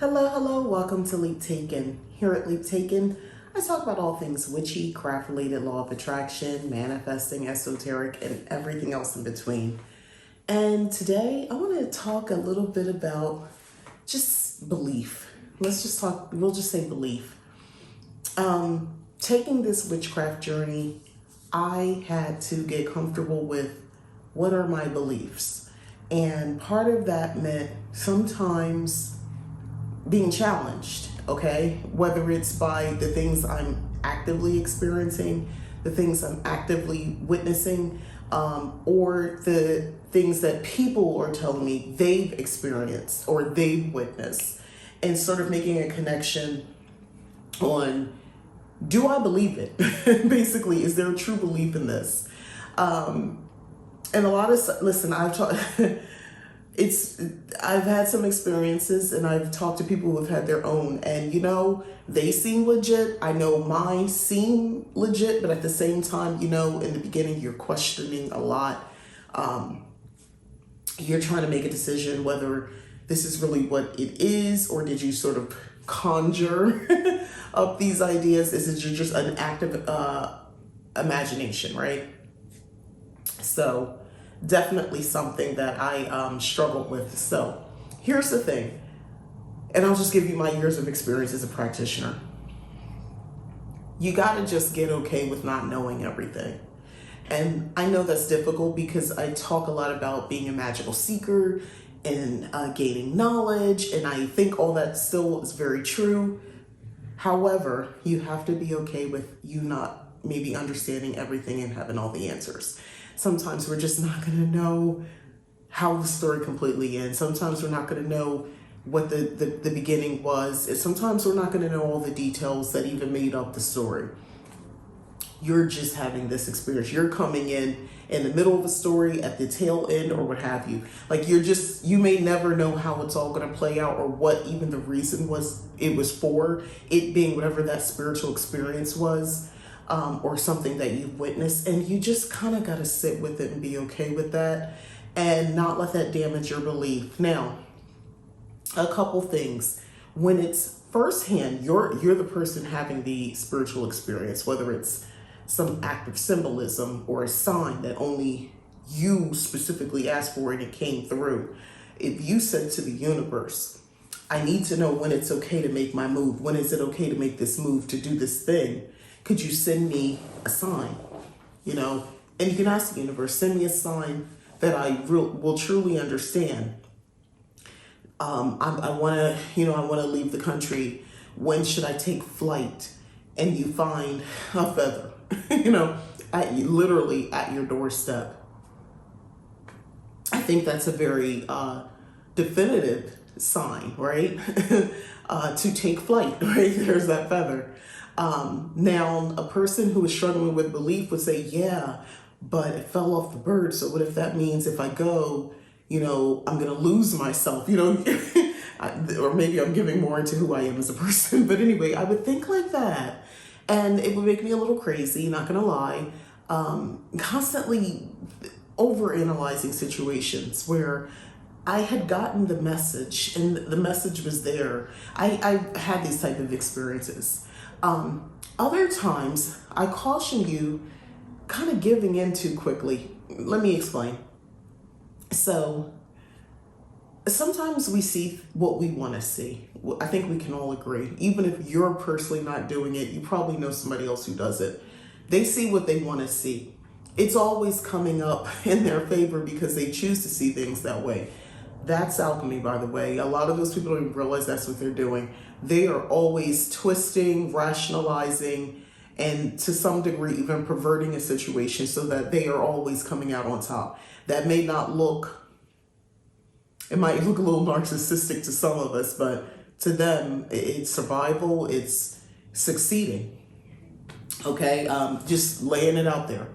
Hello, welcome to Leap Taken. Here at Leap Taken, I talk about all things witchy, craft related, law of attraction, manifesting, esoteric, and everything else in between. And today I want to talk a little bit about just belief. We'll just say belief. Taking this witchcraft journey, I had to get comfortable with what are my beliefs. And part of that meant sometimes being challenged, okay? Whether it's by the things I'm actively experiencing, the things I'm actively witnessing, or the things that people are telling me they've experienced or they've witnessed, and sort of making a connection on, do I believe it? Basically, is there a true belief in this? And a lot of, listen, I've had some experiences and I've talked to people who have had their own, and they seem legit. I know mine seem legit, but at the same time, in the beginning you're questioning a lot. You're trying to make a decision whether this is really what it is, or did you sort of conjure up these ideas? Is it just an active imagination, right? So definitely something that I struggled with. So here's the thing, and I'll just give you my years of experience as a practitioner. You got to just get okay with not knowing everything. And I know that's difficult because I talk a lot about being a magical seeker and gaining knowledge, and I think all that still is very true. However, you have to be okay with you not maybe understanding everything and having all the answers. Sometimes we're just not going to know how the story completely ends. Sometimes we're not going to know what the beginning was. And sometimes we're not going to know all the details that even made up the story. You're just having this experience. You're coming in the middle of a story, at the tail end, or what have you. Like you may never know how it's all going to play out, or what even the reason was for it being whatever that spiritual experience was. Or something that you've witnessed, and you just kind of got to sit with it and be okay with that and not let that damage your belief. Now, a couple things. When it's firsthand, you're the person having the spiritual experience, whether it's some act of symbolism or a sign that only you specifically asked for and it came through. If you said to the universe, I need to know when it's okay to make my move, when is it okay to make this move, to do this thing, could you send me a sign? And you can ask the universe, send me a sign that I will truly understand. I want to leave the country. When should I take flight? And you find a feather, literally at your doorstep. I think that's a very definitive sign, right? To take flight, right? There's that feather. Now, a person who is struggling with belief would say, yeah, but it fell off the bird. So what if that means if I go, I'm going to lose myself, or maybe I'm giving more into who I am as a person. But anyway, I would think like that. And it would make me a little crazy, not going to lie, constantly overanalyzing situations where I had gotten the message and the message was there. I had these type of experiences. Other times, I caution you kind of giving in too quickly. Let me explain. So, sometimes we see what we want to see. I think we can all agree. Even if you're personally not doing it, you probably know somebody else who does it. They see what they want to see. It's always coming up in their favor because they choose to see things that way. That's alchemy, by the way. A lot of those people don't even realize that's what they're doing. They are always twisting, rationalizing, and to some degree even perverting a situation so that they are always coming out on top. That may not look, it might look a little narcissistic to some of us, but to them, it's survival, it's succeeding. Okay, just laying it out there.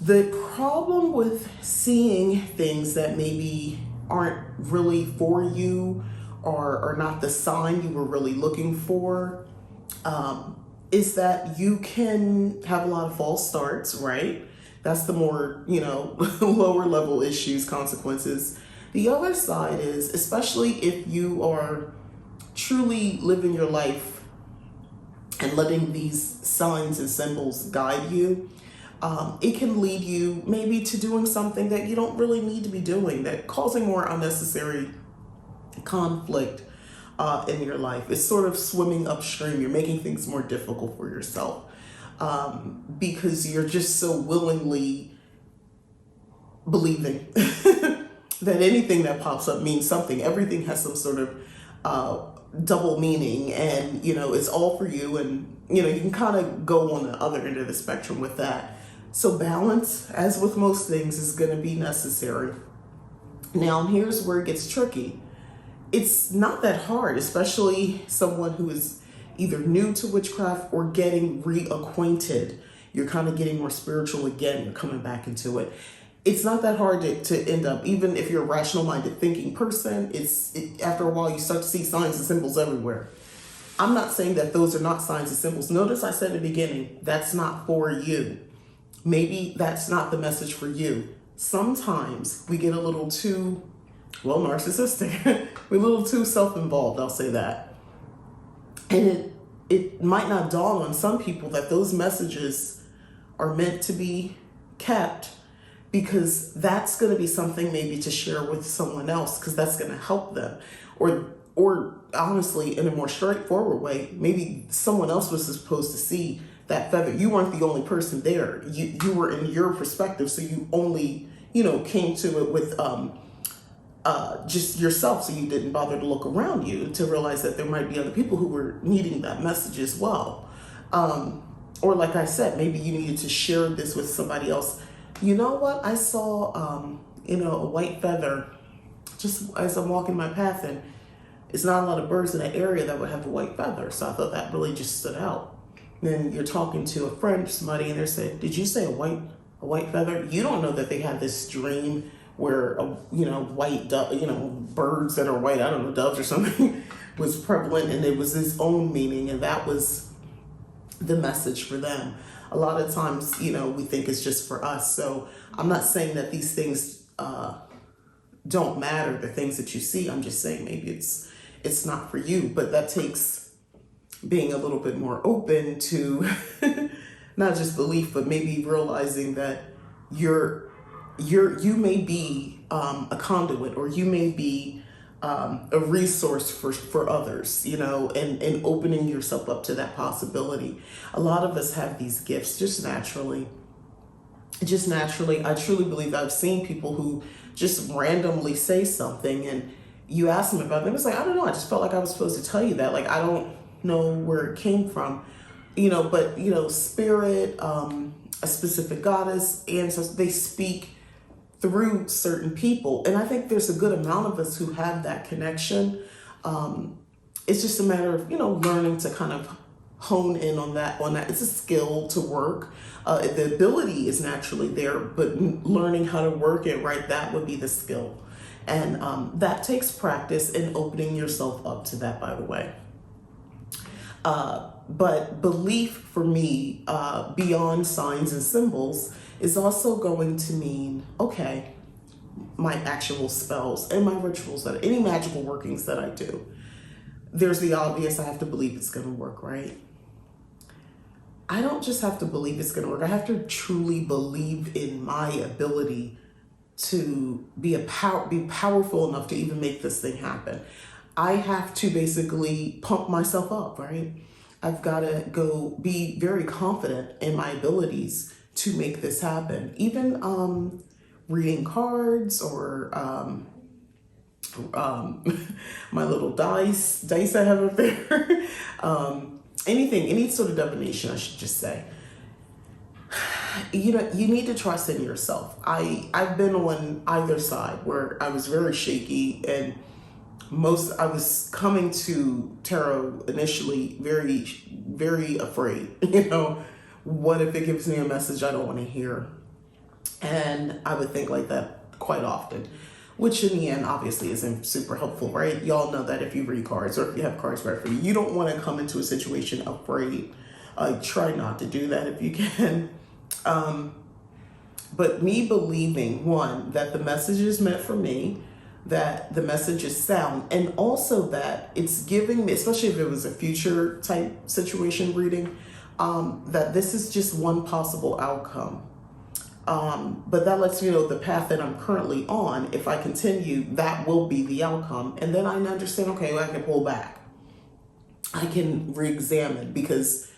The problem with seeing things that maybe aren't really for you or not the sign you were really looking for, is that you can have a lot of false starts, right? That's the more, lower level issues, consequences. The other side is, especially if you are truly living your life and letting these signs and symbols guide you, it can lead you maybe to doing something that you don't really need to be doing, that causing more unnecessary conflict in your life. It's sort of swimming upstream. You're making things more difficult for yourself because you're just so willingly believing that anything that pops up means something. Everything has some sort of double meaning, and it's all for you, and you can kind of go on the other end of the spectrum with that. So balance, as with most things, is going to be necessary. Now here's where it gets tricky. It's not that hard, especially someone who is either new to witchcraft or getting reacquainted. You're kind of getting more spiritual again, you're coming back into it. It's not that hard to end up, even if you're a rational-minded thinking person, after a while you start to see signs and symbols everywhere. I'm not saying that those are not signs and symbols. Notice I said in the beginning, that's not for you. Maybe that's not the message for you. Sometimes we get a little too, narcissistic. We're a little too self-involved, I'll say that. And it might not dawn on some people that those messages are meant to be kept, because that's going to be something maybe to share with someone else, because that's going to help them. Or honestly, in a more straightforward way, maybe someone else was supposed to see that feather. You weren't the only person there. You were in your perspective, so you only, came to it with just yourself, so you didn't bother to look around you to realize that there might be other people who were needing that message as well. Or like I said, maybe you needed to share this with somebody else. You know what? I saw, a white feather just as I'm walking my path, and it's not a lot of birds in that area that would have a white feather. So I thought that really just stood out. Then you're talking to a friend, somebody, and they're saying, "Did you say a white feather?" You don't know that they had this dream where white birds that are white, I don't know, doves or something, was prevalent, and it was its own meaning, and that was the message for them. A lot of times, we think it's just for us. So I'm not saying that these things don't matter, the things that you see. I'm just saying maybe it's not for you, but that takes being a little bit more open to not just belief, but maybe realizing that you may be a conduit, or you may be a resource for others, and opening yourself up to that possibility. A lot of us have these gifts just naturally. I truly believe I've seen people who just randomly say something, and you ask them about it, and it's like, I don't know, I just felt like I was supposed to tell you that. Like, I don't know where it came from, but spirit, a specific goddess, ancestors, they speak through certain people. And I think there's a good amount of us who have that connection. It's just a matter of, learning to kind of hone in on that. It's a skill to work. The ability is naturally there, but learning how to work it right, that would be the skill. And that takes practice and opening yourself up to that, by the way. But belief for me, beyond signs and symbols, is also going to mean, okay, my actual spells and my rituals, that any magical workings that I do, there's the obvious, I have to believe it's going to work, right? I don't just have to believe it's going to work. I have to truly believe in my ability to be powerful enough to even make this thing happen. I have to basically pump myself up, right? I've got to go be very confident in my abilities to make this happen. Even reading cards, or my little dice I have up there. Anything, any sort of divination, I should just say. You need to trust in yourself. I've been on either side where I was very shaky, and I was coming to tarot initially very, very afraid. What if it gives me a message I don't want to hear? And I would think like that quite often, which in the end obviously isn't super helpful, right? Y'all know that if you read cards, or if you have cards read for you don't want to come into a situation afraid. Try not to do that if you can. But me believing, one, that the message is meant for me, that the message is sound, and also that it's giving me, especially if it was a future type situation reading, that this is just one possible outcome. But that lets me know the path that I'm currently on, if I continue, that will be the outcome. And then I understand, okay, well, I can pull back. I can re-examine, because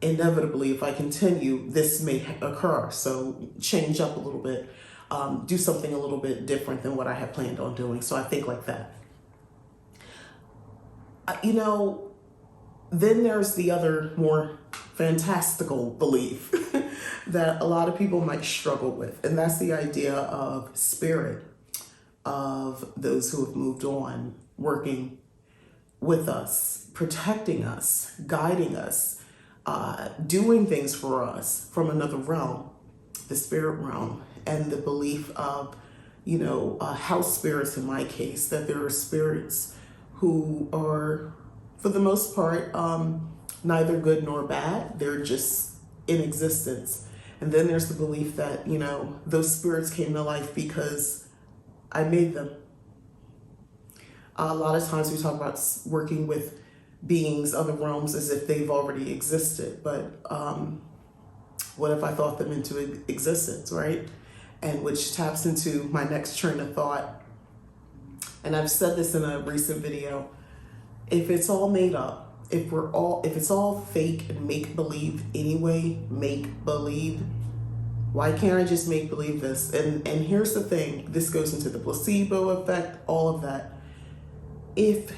inevitably, if I continue, this may occur. So change up a little bit, do something a little bit different than what I had planned on doing. So I think like that. You know, then there's the other more fantastical belief that a lot of people might struggle with. And that's the idea of spirit, of those who have moved on, working with us, protecting us, guiding us, doing things for us from another realm, the spirit realm, and the belief of, you know, house spirits in my case, that there are spirits who are, for the most part, neither good nor bad. They're just in existence. And then there's the belief that, you know, those spirits came to life because I made them. A lot of times we talk about working with beings, other realms, as if they've already existed. But what if I thought them into existence, right? And which taps into my next train of thought. And I've said this in a recent video. If it's all made up, if it's all fake and make-believe anyway, make-believe, why can't I just make-believe this? And here's the thing, this goes into the placebo effect, all of that. If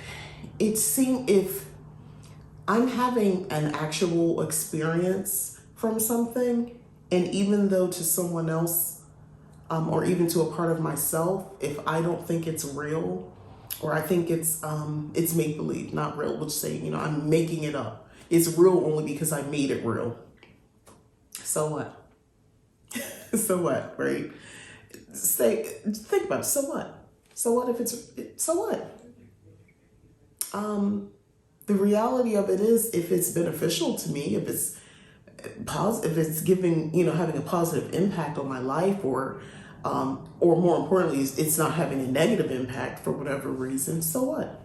I'm having an actual experience from something, and even though to someone else, or even to a part of myself, if I don't think it's real, or I think it's make-believe, not real, which say, you know, I'm making it up. It's real only because I made it real. So what? So what, right? Think about it. So what? So what if so what? The reality of it is, if it's beneficial to me, if it's positive, if it's giving, you know, having a positive impact on my life, or more importantly, it's not having a negative impact for whatever reason, so what?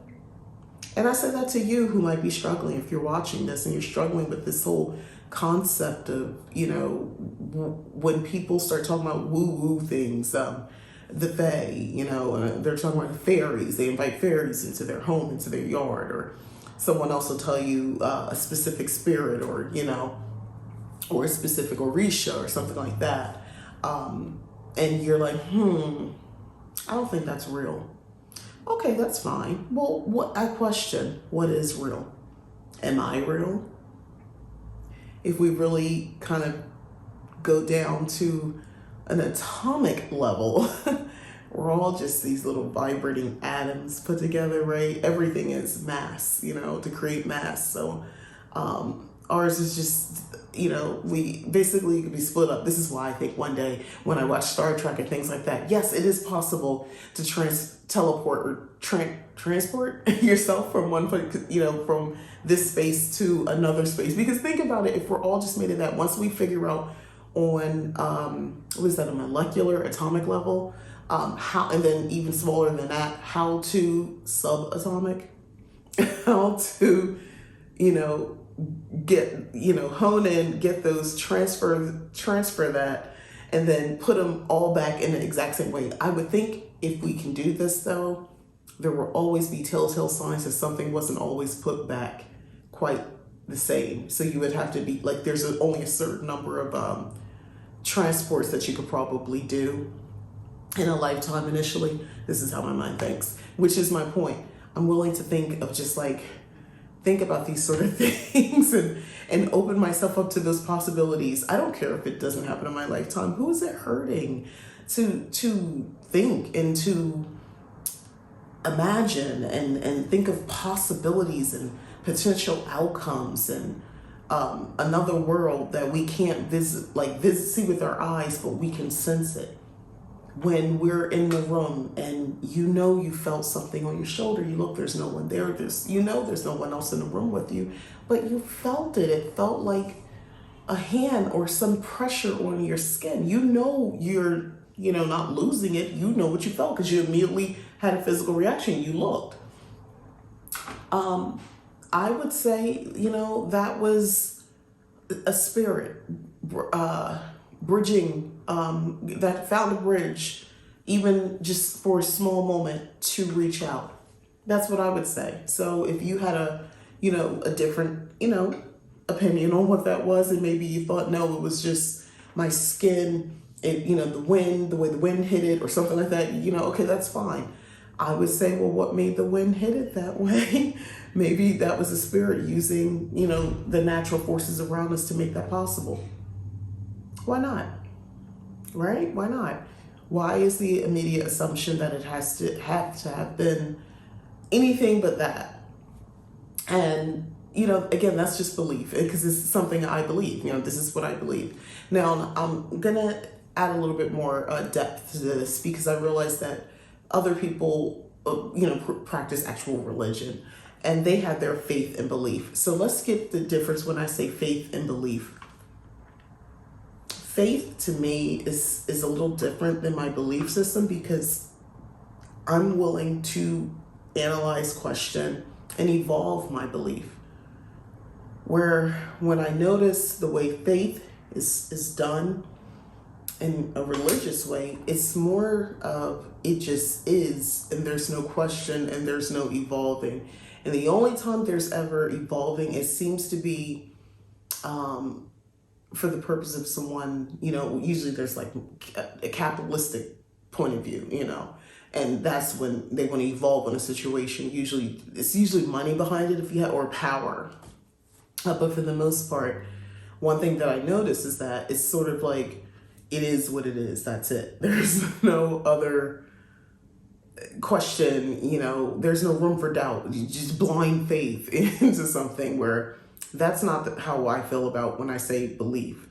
And I say that to you who might be struggling, if you're watching this and you're struggling with this whole concept of, you know, when people start talking about woo-woo things, the fae, you know, they're talking about fairies. They invite fairies into their home, into their yard, or someone else will tell you a specific spirit, or, you know, or a specific Orisha or something like that. And you're like, I don't think that's real. Okay, that's fine. Well, I question, what is real? Am I real? If we really kind of go down to an atomic level, we're all just these little vibrating atoms put together, right? Everything is mass, you know, to create mass. So ours is just, you know, we basically could be split up. This is why I think one day when I watch Star Trek and things like that, yes, it is possible to teleport or transport yourself from one place, you know, from this space to another space. Because think about it, if we're all just made of that, once we figure out on, what is that, a molecular, atomic level, how, and then even smaller than that, how to subatomic, how to, you know, get, you know, hone in, get those, transfer that, and then put them all back in the exact same way. I would think if we can do this, though, there will always be telltale signs that something wasn't always put back quite the same. So you would have to be like, there's only a certain number of transports that you could probably do in a lifetime initially. This is how my mind thinks, which is my point. I'm willing to think of just like, think about these sort of things and open myself up to those possibilities. I don't care if it doesn't happen in my lifetime. Who is it hurting to think and to imagine and think of possibilities and potential outcomes and another world that we can't see with our eyes, but we can sense it. When we're in the room and you know you felt something on your shoulder, you look, there's no one there. There's no one else in the room with you, but you felt it. It felt like a hand or some pressure on your skin. You know you're not losing it, you know what you felt because you immediately had a physical reaction. You looked. I would say, that was a spirit bridging, that found a bridge, even just for a small moment to reach out. That's what I would say. So if you had a different, opinion on what that was, and maybe you thought, no, it was just my skin, the wind, the way the wind hit it or something like that, okay, that's fine. I would say, well, what made the wind hit it that way? Maybe that was a spirit using, the natural forces around us to make that possible. Why not? Right? Why not? Why is the immediate assumption that it has to have been anything but that? And, again, that's just belief, because it's something I believe. This is what I believe. Now, I'm going to add a little bit more depth to this, because I realize that other people, practice actual religion, and they have their faith and belief. So let's get the difference when I say faith and belief. Faith to me is a little different than my belief system, because I'm willing to analyze, question, and evolve my belief. Where when I notice the way faith is done in a religious way, it's more of it just is, and there's no question, and there's no evolving. And the only time there's ever evolving, it seems to be for the purpose of someone, usually there's like a capitalistic point of view, and that's when they want to evolve in a situation. It's usually money behind it, if you have, or power. But for the most part, one thing that I notice is that it's sort of like, it is what it is. That's it. There's no other question, there's no room for doubt. You just blind faith into something, where that's not how I feel about when I say belief.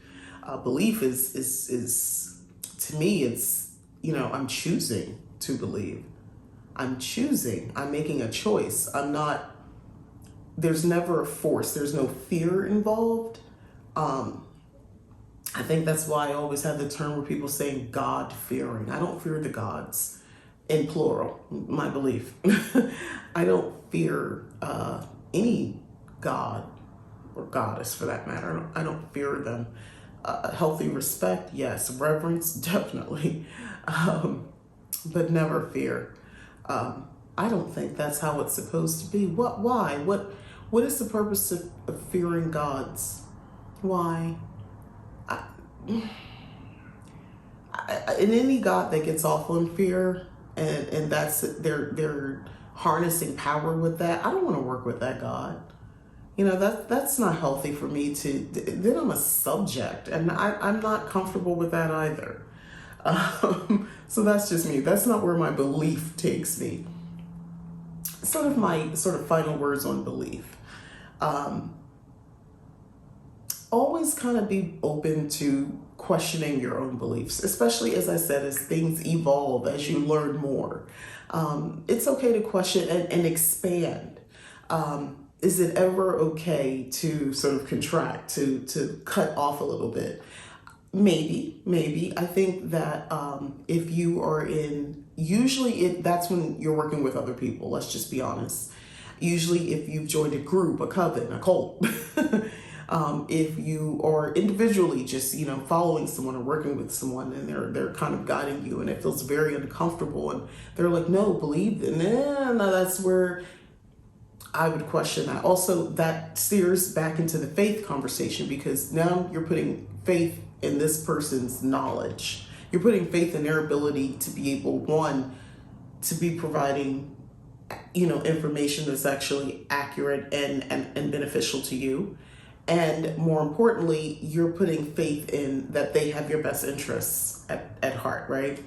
Belief is to me, it's, I'm choosing to believe. I'm making a choice. There's never a force. There's no fear involved. I think that's why I always have the term where people say God fearing. I don't fear the gods, in plural, my belief. I don't fear any god or goddess, for that matter. I don't fear them. Healthy respect, yes. Reverence, definitely. But never fear. I don't think that's how it's supposed to be. Why? What is the purpose of fearing gods? Why? In any god that gets off on fear, and that's they're harnessing power with that, I don't want to work with that god. That's not healthy for me to. Then I'm a subject, and I'm not comfortable with that either. So that's just me. That's not where my belief takes me. My final words on belief. Always kind of be open to questioning your own beliefs, especially, as I said, as things evolve, as you learn more. It's okay to question and expand. Is it ever okay to sort of contract, to cut off a little bit? Maybe. I think that if you are that's when you're working with other people, let's just be honest. Usually if you've joined a group, a coven, a cult, if you are individually just, following someone or working with someone, and they're kind of guiding you, and it feels very uncomfortable, and they're like, no, believe it. No, that's where I would question that. Also, that steers back into the faith conversation, because now you're putting faith in this person's knowledge. You're putting faith in their ability to be able, one, to be providing, information that's actually accurate and beneficial to you. And more importantly, you're putting faith in that they have your best interests at heart, right?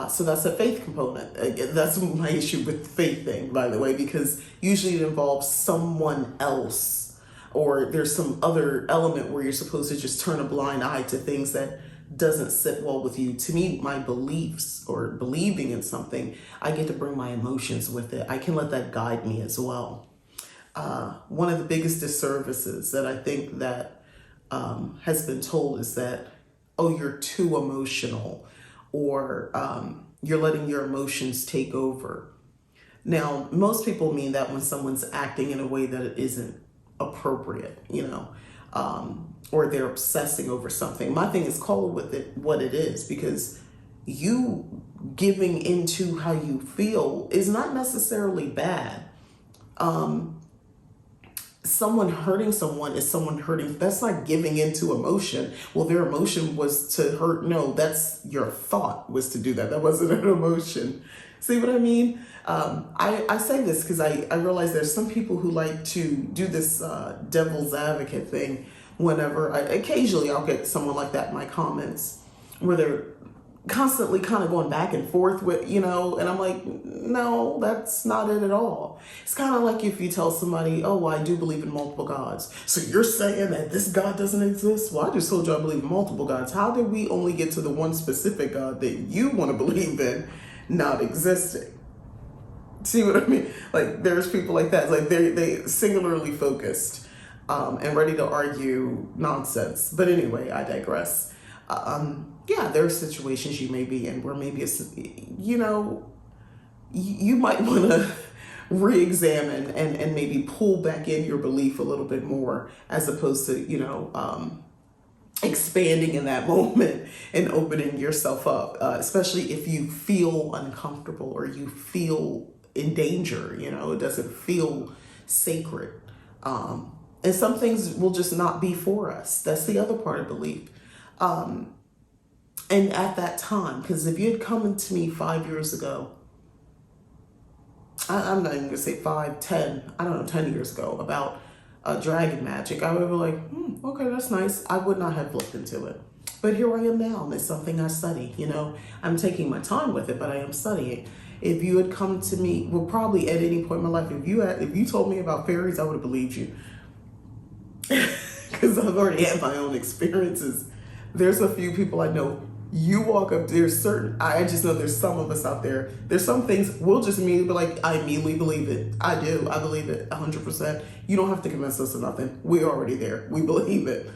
So that's a faith component. That's my issue with the faith thing, by the way, because usually it involves someone else, or there's some other element where you're supposed to just turn a blind eye to things that doesn't sit well with you. To me, my beliefs or believing in something, I get to bring my emotions with it. I can let that guide me as well. One of the biggest disservices that I think that has been told is that, oh, you're too emotional, or you're letting your emotions take over. Now, most people mean that when someone's acting in a way that it isn't appropriate, or they're obsessing over something. My thing is, call it with it what it is, because you giving into how you feel is not necessarily bad. Someone hurting someone is someone hurting. That's not giving into emotion. Well, their emotion was to hurt. No, that's your thought was to do that. That wasn't an emotion. See what I mean? I say this because I realize there's some people who like to do this devil's advocate thing whenever occasionally I'll get someone like that in my comments where they're constantly kind of going back and forth with, and I'm like, no, that's not it at all. It's kind of like if you tell somebody, oh, well, I do believe in multiple gods. So you're saying that this God doesn't exist? Well, I just told you I believe in multiple gods. How did we only get to the one specific God that you want to believe in not existing? See what I mean? Like, there's people like that. It's like they singularly focused and ready to argue nonsense. But anyway, I digress. Yeah, there are situations you may be in where maybe it's, you might want to re-examine and maybe pull back in your belief a little bit more, as opposed to, expanding in that moment and opening yourself up, especially if you feel uncomfortable or you feel in danger, it doesn't feel sacred. And some things will just not be for us. That's the other part of belief. And at that time, because if you had come to me 5 years ago, I'm not even going to say 5, 10, 10 years ago, about dragon magic, I would be like, okay, that's nice. I would not have looked into it. But here I am now, and it's something I study. I'm taking my time with it, but I am studying. If you had come to me, well, probably at any point in my life, if you told me about fairies, I would have believed you. Because I've already had my own experiences. There's a few people I know. You walk up, I just know there's some of us out there. There's some things we'll just immediately be like, I immediately believe it. I do. I believe it 100%. You don't have to convince us of nothing. We're already there. We believe it.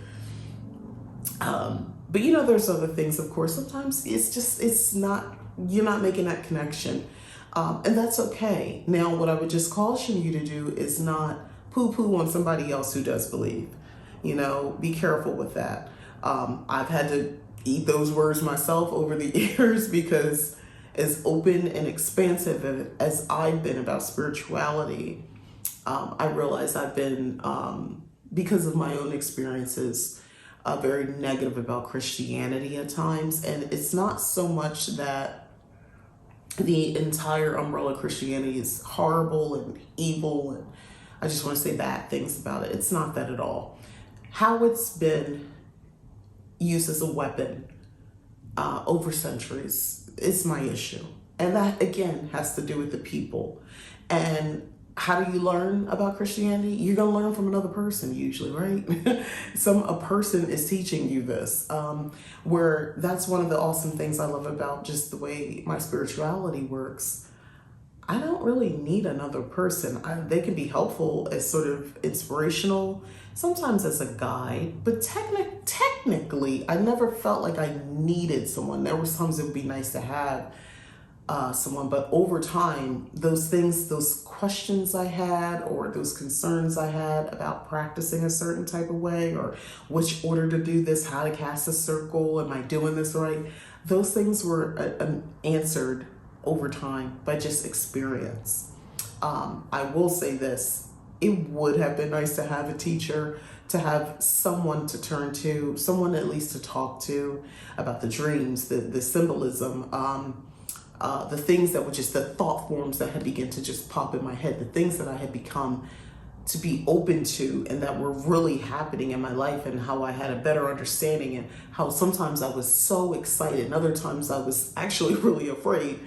But there's other things, of course. Sometimes you're not making that connection. And that's okay. Now, what I would just caution you to do is not poo-poo on somebody else who does believe. Be careful with that. I've had to eat those words myself over the years, because as open and expansive as I've been about spirituality, I realize I've been, because of my own experiences, very negative about Christianity at times. And it's not so much that the entire umbrella of Christianity is horrible and evil, and I just want to say bad things about it. It's not that at all. How it's been used as a weapon over centuries is my issue. And that, again, has to do with the people. And how do you learn about Christianity? You're going to learn from another person usually, right? A person is teaching you this, where that's one of the awesome things I love about just the way my spirituality works. I don't really need another person. They can be helpful as sort of inspirational, sometimes as a guide, but technically, I never felt like I needed someone. There were times it would be nice to have someone, but over time, those questions I had, or those concerns I had about practicing a certain type of way, or which order to do this, how to cast a circle, am I doing this right? Those things were answered over time by just experience. I will say this, it would have been nice to have a teacher, to have someone to turn to, someone at least to talk to about the dreams, the symbolism, the things that were just the thought forms that had begun to just pop in my head, the things that I had become to be open to and that were really happening in my life, and how I had a better understanding, and how sometimes I was so excited and other times I was actually really afraid.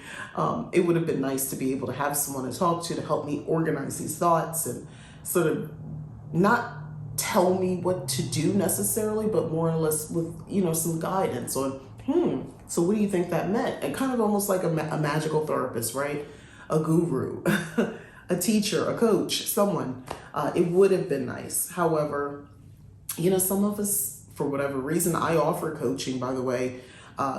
It would have been nice to be able to have someone to talk to help me organize these thoughts, and sort of not tell me what to do necessarily, but more or less with, some guidance on, so what do you think that meant? And kind of almost like a magical therapist, right? A guru, a teacher, a coach, someone. It would have been nice. However, some of us, for whatever reason, I offer coaching, by the way.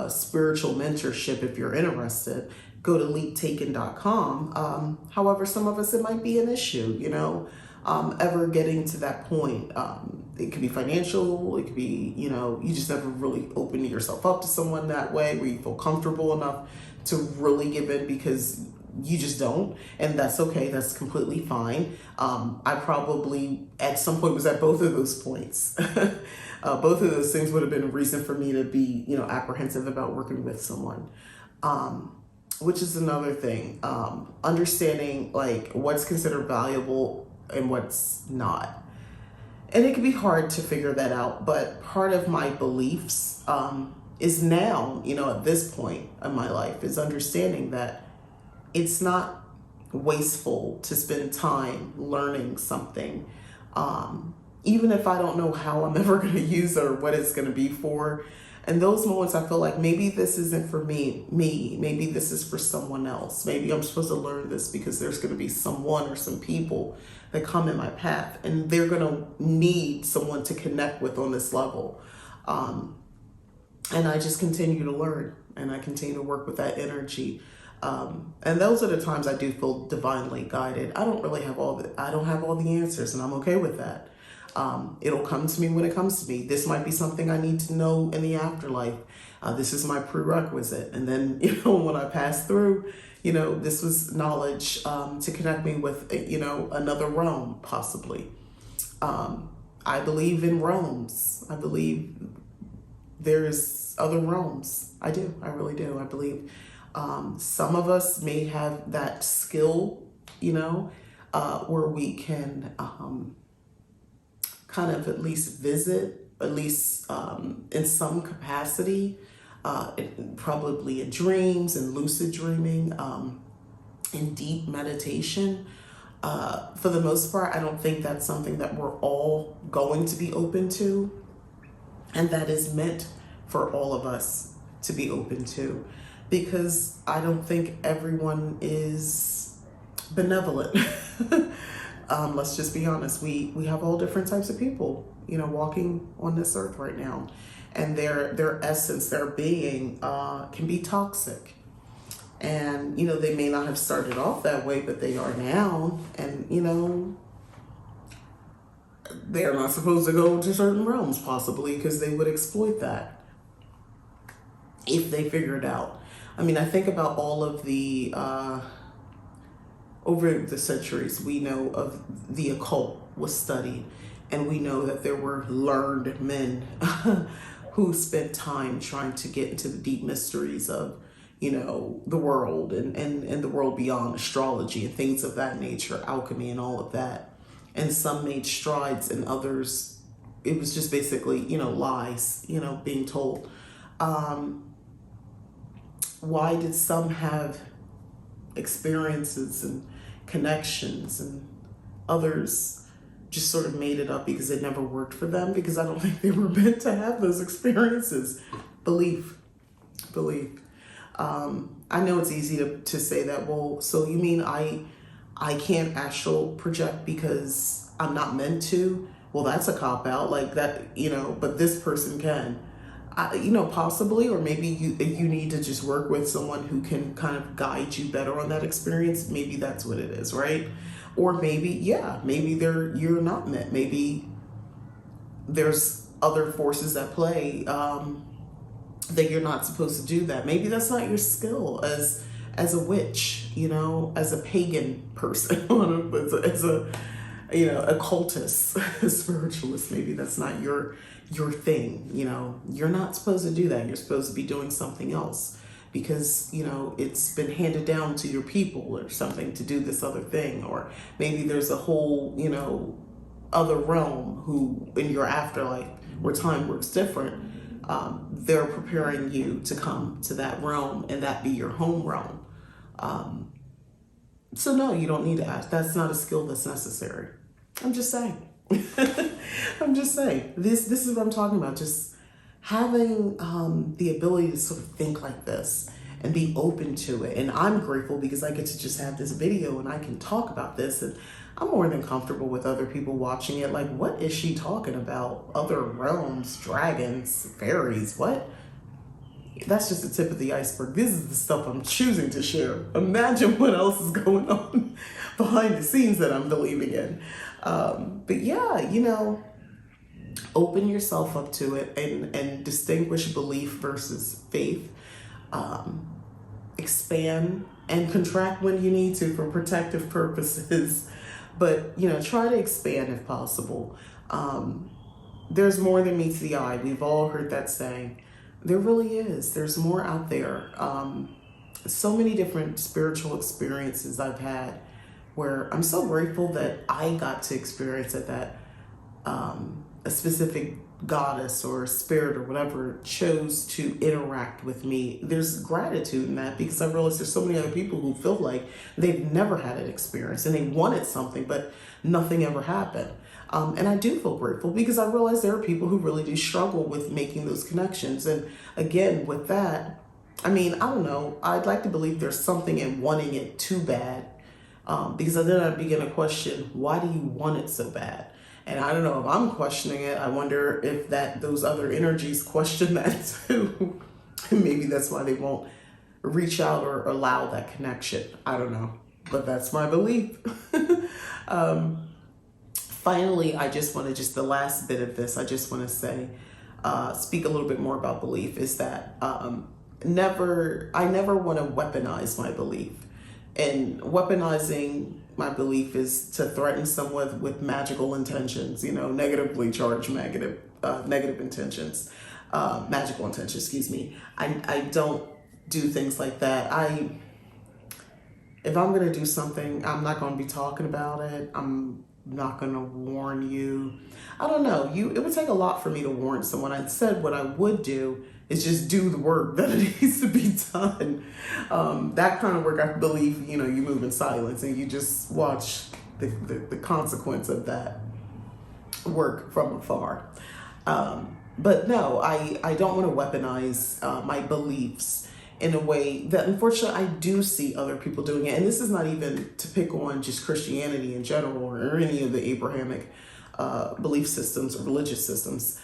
spiritual mentorship if you're interested. Go to leaptaken.com. However, some of us, it might be an issue, ever getting to that point. It could be financial, it could be, you just never really open yourself up to someone that way where you feel comfortable enough to really give in, because you just don't, and that's okay. That's completely fine. I probably at some point was at both of those points. Both of those things would have been a reason for me to be, apprehensive about working with someone. Which is another thing. Understanding like what's considered valuable and what's not. And it can be hard to figure that out, but part of my beliefs is now, at this point in my life, is understanding that it's not wasteful to spend time learning something, even if I don't know how I'm ever going to use it or what it's going to be for. And those moments, I feel like maybe this isn't for me, maybe this is for someone else. Maybe I'm supposed to learn this because there's going to be someone or some people that come in my path, and they're going to need someone to connect with on this level. And I just continue to learn, and I continue to work with that energy. And those are the times I do feel divinely guided. I don't have all the answers, and I'm okay with that. It'll come to me when it comes to me. This might be something I need to know in the afterlife. This is my prerequisite. And then, when I pass through, this was knowledge to connect me with, another realm, possibly. I believe in realms. I believe there's other realms. I do. I really do. I believe some of us may have that skill, where we can kind of at least visit, at least in some capacity, probably in dreams and lucid dreaming, in deep meditation. For the most part, I don't think that's something that we're all going to be open to, and that is meant for all of us to be open to, because I don't think everyone is benevolent. Let's just be honest. We have all different types of people, walking on this earth right now, and their essence, their being, can be toxic. And, they may not have started off that way, but they are now. And, they're not supposed to go to certain realms, possibly, because they would exploit that if they figure it out. I mean, I think about all of the, over the centuries, we know of the occult was studied, and we know that there were learned men who spent time trying to get into the deep mysteries of, the world and the world beyond, astrology and things of that nature, alchemy and all of that. And some made strides, and others, it was just basically, lies, being told. Why did some have experiences and connections, and others just sort of made it up because it never worked for them? Because I don't think they were meant to have those experiences. Belief. I know it's easy to say that. Well, so you mean I can't astral project because I'm not meant to? Well, that's a cop out, like that, but this person can. Possibly, or maybe you need to just work with someone who can kind of guide you better on that experience. Maybe that's what it is, right? Or maybe you're not meant. Maybe there's other forces at play that you're not supposed to do that. Maybe that's not your skill as a witch, as a pagan person, as a occultist, spiritualist. Maybe that's not your thing. You're not supposed to do that. You're supposed to be doing something else because, it's been handed down to your people or something to do this other thing. Or maybe there's a whole, other realm who in your afterlife where time works different. They're preparing you to come to that realm and that be your home realm. So no, you don't need to ask. That's not a skill that's necessary. I'm just saying. I'm just saying. This is what I'm talking about. Just having the ability to sort of think like this and be open to it. And I'm grateful because I get to just have this video and I can talk about this, and I'm more than comfortable with other people watching it. Like, what is she talking about? Other realms, dragons, fairies, what? That's just the tip of the iceberg. This is the stuff I'm choosing to share. Imagine what else is going on behind the scenes that I'm believing in. But yeah, open yourself up to it and distinguish belief versus faith. Expand and contract when you need to for protective purposes. But, try to expand if possible. There's more than meets the eye. We've all heard that saying. There really is. There's more out there. So many different spiritual experiences I've had where I'm so grateful that I got to experience it, that a specific goddess or spirit or whatever chose to interact with me. There's gratitude in that, because I realized there's so many other people who feel like they've never had an experience and they wanted something, but nothing ever happened. And I do feel grateful because I realize there are people who really do struggle with making those connections. And again, with that, I don't know. I'd like to believe there's something in wanting it too bad, because then I begin to question, why do you want it so bad? And I don't know if I'm questioning it. I wonder if those other energies question that too. Maybe that's why they won't reach out or allow that connection. I don't know, but that's my belief. Finally, the last bit of this, I just want to say, speak a little bit more about belief, is that I never want to weaponize my belief. And weaponizing my belief is to threaten someone with magical intentions, negatively charged negative intentions, magical intentions, excuse me. I don't do things like that. If I'm going to do something, I'm not going to be talking about it. I'm not going to warn you. I don't know. It would take a lot for me to warn someone. I said what I would do is just do the work that needs to be done. That kind of work, I believe, you move in silence and you just watch the consequence of that work from afar. But no, I don't want to weaponize my beliefs in a way that, unfortunately, I do see other people doing it. And this is not even to pick on just Christianity in general or any of the Abrahamic belief systems or religious systems.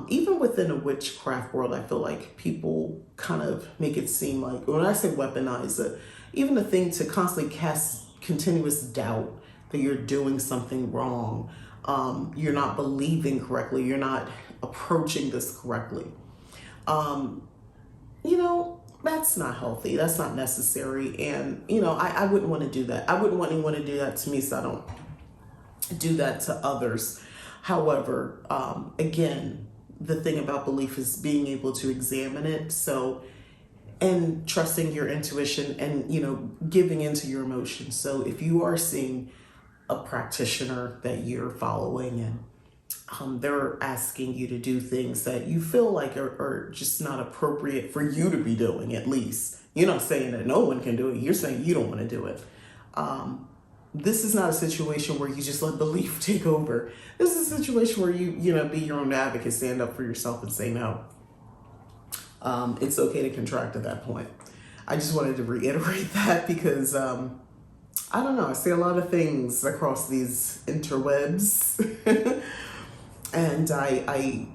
Even within a witchcraft world, I feel like people kind of make it seem like, when I say weaponize it, even the thing to constantly cast continuous doubt that you're doing something wrong, you're not believing correctly, you're not approaching this correctly. That's not healthy. That's not necessary. And, I wouldn't want to do that. I wouldn't want anyone to do that to me, so I don't do that to others. However, again, the thing about belief is being able to examine it. And trusting your intuition and, giving into your emotions. So if you are seeing a practitioner that you're following and they're asking you to do things that you feel like are just not appropriate for you to be doing, at least. You're not saying that no one can do it. You're saying you don't want to do it. This is not a situation where you just let belief take over. This is a situation where you be your own advocate, stand up for yourself and say no. It's okay to contract at that point. I just wanted to reiterate that because, I don't know, I see a lot of things across these interwebs. And I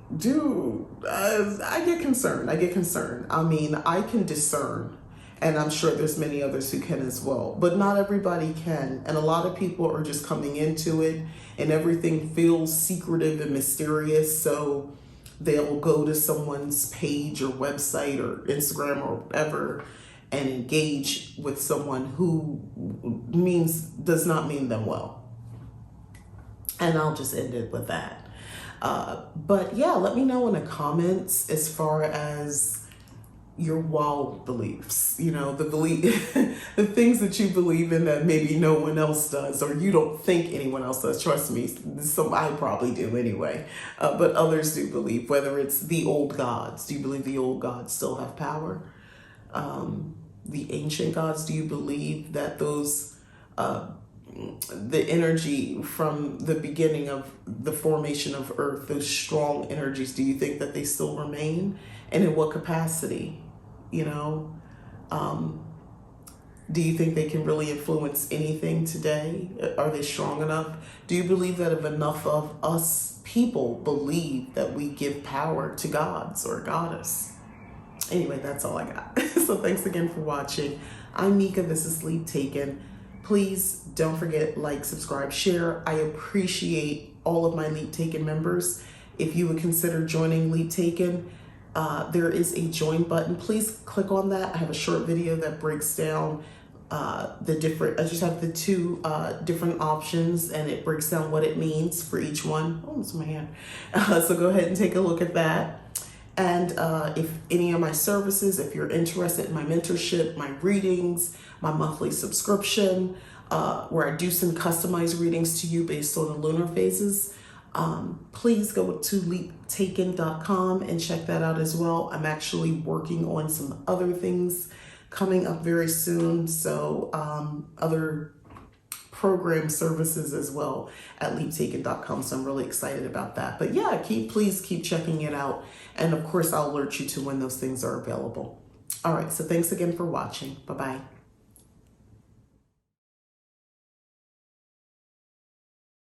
get concerned. I can discern. And I'm sure there's many others who can as well. But not everybody can. And a lot of people are just coming into it and everything feels secretive and mysterious. So they'll go to someone's page or website or Instagram or whatever and engage with someone who does not mean them well. And I'll just end it with that. But yeah, let me know in the comments as far as your wild beliefs, the things that you believe in that maybe no one else does, or you don't think anyone else does. Trust me, I probably do anyway, but others do believe, whether it's the old gods. Do you believe the old gods still have power? The ancient gods, do you believe that those, the energy from the beginning of the formation of Earth, those strong energies, do you think that they still remain? And in what capacity? Do you think they can really influence anything today? Are they strong enough? Do you believe that if enough of us people believe that we give power to gods or a goddess? Anyway, that's all I got. So thanks again for watching. I'm Mika. This is Leap Taken. Please don't forget, like, subscribe, share. I appreciate all of my Leap Taken members. If you would consider joining Leap Taken, there is a join button. Please click on that. I have a short video that breaks down the different, I just have the two different options, and it breaks down what it means for each one. Oh, it's my hand. So go ahead and take a look at that. And if any of my services, if you're interested in my mentorship, my readings, my monthly subscription, where I do some customized readings to you based on the lunar phases, please go to leaptaken.com and check that out as well. I'm actually working on some other things coming up very soon. So other program services as well at leaptaken.com. So I'm really excited about that. But yeah, please keep checking it out. And of course, I'll alert you to when those things are available. All right. So thanks again for watching. Bye-bye.